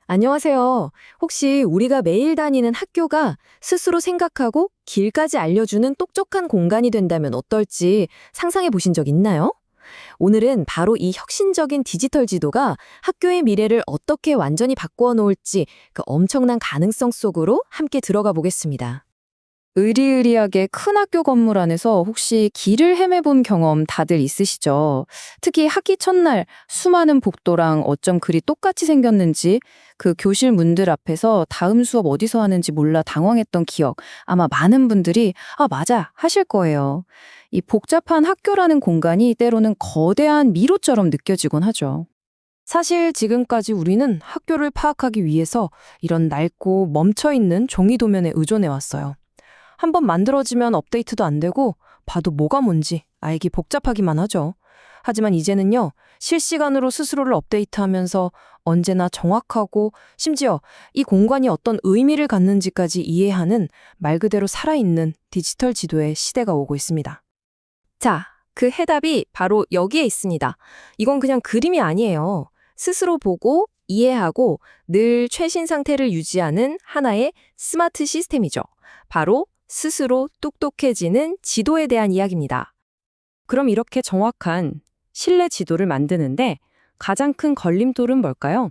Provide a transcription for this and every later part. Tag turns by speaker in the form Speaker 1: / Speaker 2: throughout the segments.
Speaker 1: 안녕하세요. 혹시 우리가 매일 다니는 학교가 스스로 생각하고 길까지 알려주는 똑똑한 공간이 된다면 어떨지 상상해 보신 적 있나요? 오늘은 바로 이 혁신적인 디지털 지도가 학교의 미래를 어떻게 완전히 바꾸어 놓을지 그 엄청난 가능성 속으로 함께 들어가 보겠습니다.
Speaker 2: 으리으리하게 큰 학교 건물 안에서 혹시 길을 헤매본 경험 다들 있으시죠? 특히 학기 첫날 수많은 복도랑 어쩜 그리 똑같이 생겼는지 그 교실 문들 앞에서 다음 수업 어디서 하는지 몰라 당황했던 기억 아마 많은 분들이 맞아 하실 거예요. 이 복잡한 학교라는 공간이 때로는 거대한 미로처럼 느껴지곤 하죠.
Speaker 1: 사실 지금까지 우리는 학교를 파악하기 위해서 이런 낡고 멈춰있는 종이 도면에 의존해 왔어요. 한번 만들어지면 업데이트도 안 되고 봐도 뭐가 뭔지 알기 복잡하기만 하죠. 하지만 이제는요, 실시간으로 스스로를 업데이트하면서 언제나 정확하고 심지어 이 공간이 어떤 의미를 갖는지까지 이해하는 말 그대로 살아있는 디지털 지도의 시대가 오고 있습니다. 자, 그 해답이 바로 여기에 있습니다. 이건 그냥 그림이 아니에요. 스스로 보고 이해하고 늘 최신 상태를 유지하는 하나의 스마트 시스템이죠. 바로 스스로 똑똑해지는 지도에 대한 이야기입니다. 그럼 이렇게 정확한 실내 지도를 만드는데 가장 큰 걸림돌은 뭘까요?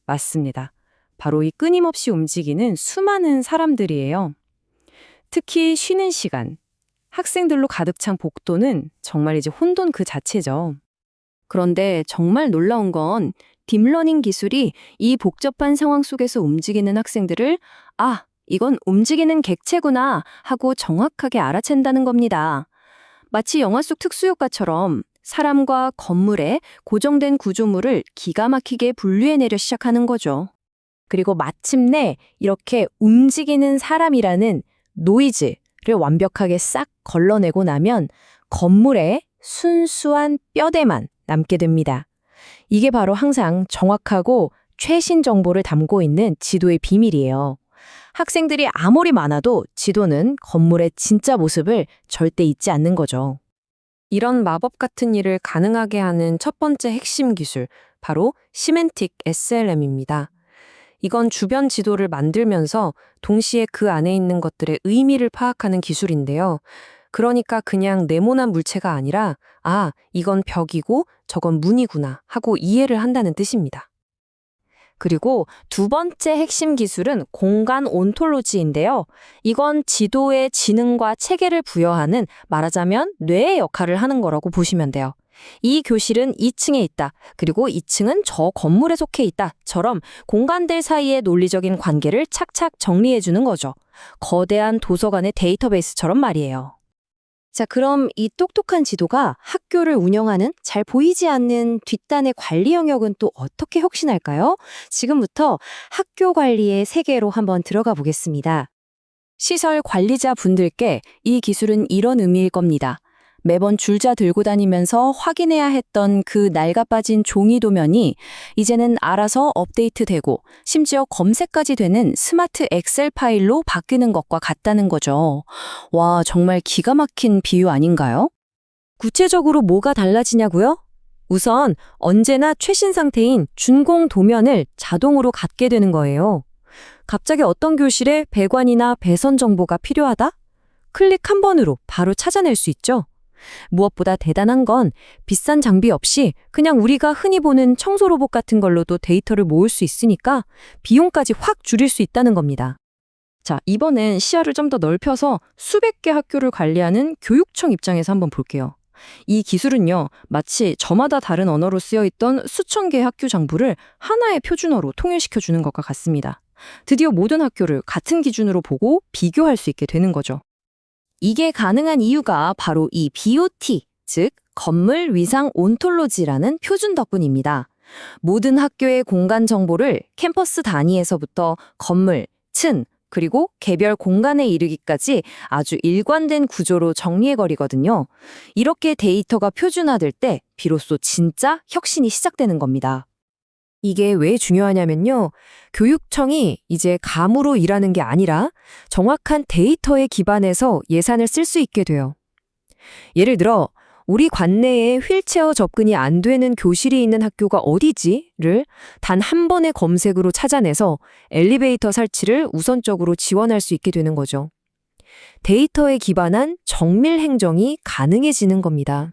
Speaker 1: 맞습니다. 바로 이 끊임없이 움직이는 수많은 사람들이에요. 특히 쉬는 시간, 학생들로 가득 찬 복도는 정말 이제 혼돈 그 자체죠. 그런데 정말 놀라운 건 딥러닝 기술이 이 복잡한 상황 속에서 움직이는 학생들을 이건 움직이는 객체구나 하고 정확하게 알아챈다는 겁니다. 마치 영화 속 특수효과처럼 사람과 건물의 고정된 구조물을 기가 막히게 분류해내려 시작하는 거죠. 그리고 마침내 이렇게 움직이는 사람이라는 노이즈를 완벽하게 싹 걸러내고 나면 건물의 순수한 뼈대만 남게 됩니다. 이게 바로 항상 정확하고 최신 정보를 담고 있는 지도의 비밀이에요. 학생들이 아무리 많아도 지도는 건물의 진짜 모습을 절대 잊지 않는 거죠. 이런 마법 같은 일을 가능하게 하는 첫 번째 핵심 기술, 바로 시멘틱 SLM입니다. 이건 주변 지도를 만들면서 동시에 그 안에 있는 것들의 의미를 파악하는 기술인데요. 그러니까 그냥 네모난 물체가 아니라 이건 벽이고 저건 문이구나 하고 이해를 한다는 뜻입니다. 그리고 두 번째 핵심 기술은 공간 온톨로지인데요. 이건 지도에 지능과 체계를 부여하는 말하자면 뇌의 역할을 하는 거라고 보시면 돼요. 이 교실은 2층에 있다. 그리고 2층은 저 건물에 속해 있다.처럼 공간들 사이의 논리적인 관계를 착착 정리해주는 거죠. 거대한 도서관의 데이터베이스처럼 말이에요. 자, 그럼 이 똑똑한 지도가 학교를 운영하는 잘 보이지 않는 뒷단의 관리 영역은 또 어떻게 혁신할까요? 지금부터 학교 관리의 세계로 한번 들어가 보겠습니다. 시설 관리자 분들께 이 기술은 이런 의미일 겁니다. 매번 줄자 들고 다니면서 확인해야 했던 그 낡아빠진 종이 도면이 이제는 알아서 업데이트되고 심지어 검색까지 되는 스마트 엑셀 파일로 바뀌는 것과 같다는 거죠. 와, 정말 기가 막힌 비유 아닌가요? 구체적으로 뭐가 달라지냐고요? 우선 언제나 최신 상태인 준공 도면을 자동으로 갖게 되는 거예요. 갑자기 어떤 교실에 배관이나 배선 정보가 필요하다? 클릭 한 번으로 바로 찾아낼 수 있죠. 무엇보다 대단한 건 비싼 장비 없이 그냥 우리가 흔히 보는 청소 로봇 같은 걸로도 데이터를 모을 수 있으니까 비용까지 확 줄일 수 있다는 겁니다. 자, 이번엔 시야를 좀 더 넓혀서 수백 개 학교를 관리하는 교육청 입장에서 한번 볼게요. 이 기술은요, 마치 저마다 다른 언어로 쓰여있던 수천 개의 학교 장부를 하나의 표준어로 통일시켜주는 것과 같습니다. 드디어 모든 학교를 같은 기준으로 보고 비교할 수 있게 되는 거죠. 이게 가능한 이유가 바로 이 BOT, 즉 건물 위상 온톨로지라는 표준 덕분입니다. 모든 학교의 공간 정보를 캠퍼스 단위에서부터 건물, 층, 그리고 개별 공간에 이르기까지 아주 일관된 구조로 정리해버리거든요. 이렇게 데이터가 표준화될 때 비로소 진짜 혁신이 시작되는 겁니다. 이게 왜 중요하냐면요. 교육청이 이제 감으로 일하는 게 아니라 정확한 데이터에 기반해서 예산을 쓸 수 있게 돼요. 예를 들어 우리 관내에 휠체어 접근이 안 되는 교실이 있는 학교가 어디지?를 단 한 번의 검색으로 찾아내서 엘리베이터 설치를 우선적으로 지원할 수 있게 되는 거죠. 데이터에 기반한 정밀 행정이 가능해지는 겁니다.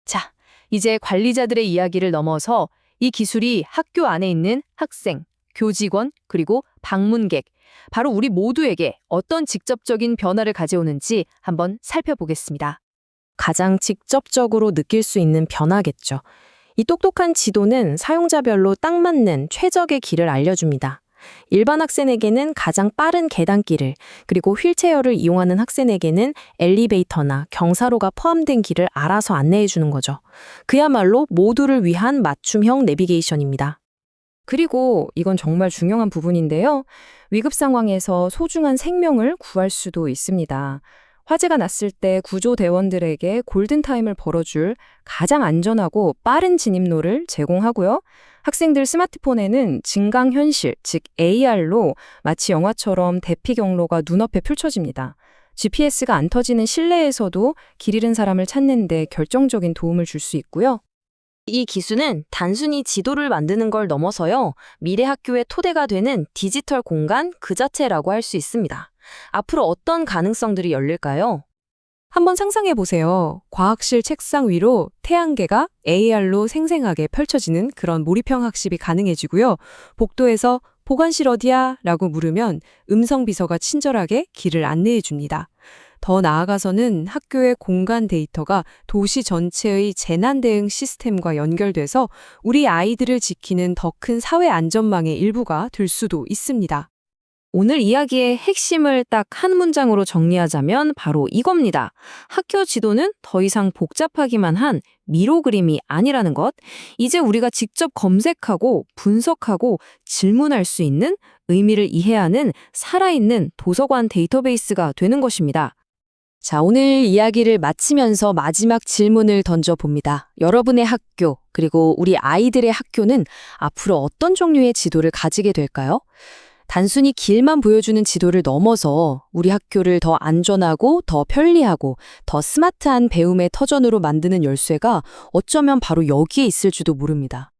Speaker 2: 자, 이제 관리자들의 이야기를 넘어서 이 기술이 학교 안에 있는 학생, 교직원, 그리고 방문객, 바로 우리 모두에게 어떤 직접적인 변화를 가져오는지 한번 살펴보겠습니다.
Speaker 1: 가장 직접적으로 느낄 수 있는 변화겠죠. 이 똑똑한 지도는 사용자별로 딱 맞는 최적의 길을 알려줍니다. 일반 학생에게는 가장 빠른 계단길을, 그리고 휠체어를 이용하는 학생에게는 엘리베이터나 경사로가 포함된 길을 알아서 안내해 주는 거죠. 그야말로 모두를 위한 맞춤형 내비게이션입니다. 그리고 이건 정말 중요한 부분인데요. 위급 상황에서 소중한 생명을 구할 수도 있습니다. 화재가 났을 때 구조대원들에게 골든타임을 벌어줄 가장 안전하고 빠른 진입로를 제공하고요. 학생들 스마트폰에는 증강현실, 즉 AR로 마치 영화처럼 대피 경로가 눈앞에 펼쳐집니다. GPS가 안 터지는 실내에서도 길 잃은 사람을 찾는 데 결정적인 도움을 줄 수 있고요. 이 기술은 단순히 지도를 만드는 걸 넘어서요, 미래 학교의 토대가 되는 디지털 공간 그 자체라고 할 수 있습니다. 앞으로 어떤 가능성들이 열릴까요? 한번 상상해 보세요. 과학실 책상 위로 태양계가 AR로 생생하게 펼쳐지는 그런 몰입형 학습이 가능해지고요. 복도에서 보관실 어디야? 라고 물으면 음성 비서가 친절하게 길을 안내해 줍니다. 더 나아가서는 학교의 공간 데이터가 도시 전체의 재난 대응 시스템과 연결돼서 우리 아이들을 지키는 더 큰 사회 안전망의 일부가 될 수도 있습니다. 오늘 이야기의 핵심을 딱 한 문장으로 정리하자면 바로 이겁니다. 학교 지도는 더 이상 복잡하기만 한 미로 그림이 아니라는 것. 이제 우리가 직접 검색하고 분석하고 질문할 수 있는, 의미를 이해하는 살아있는 도서관 데이터베이스가 되는 것입니다. 자, 오늘 이야기를 마치면서 마지막 질문을 던져봅니다. 여러분의 학교, 그리고 우리 아이들의 학교는 앞으로 어떤 종류의 지도를 가지게 될까요? 단순히 길만 보여주는 지도를 넘어서 우리 학교를 더 안전하고 더 편리하고 더 스마트한 배움의 터전으로 만드는 열쇠가 어쩌면 바로 여기에 있을지도 모릅니다.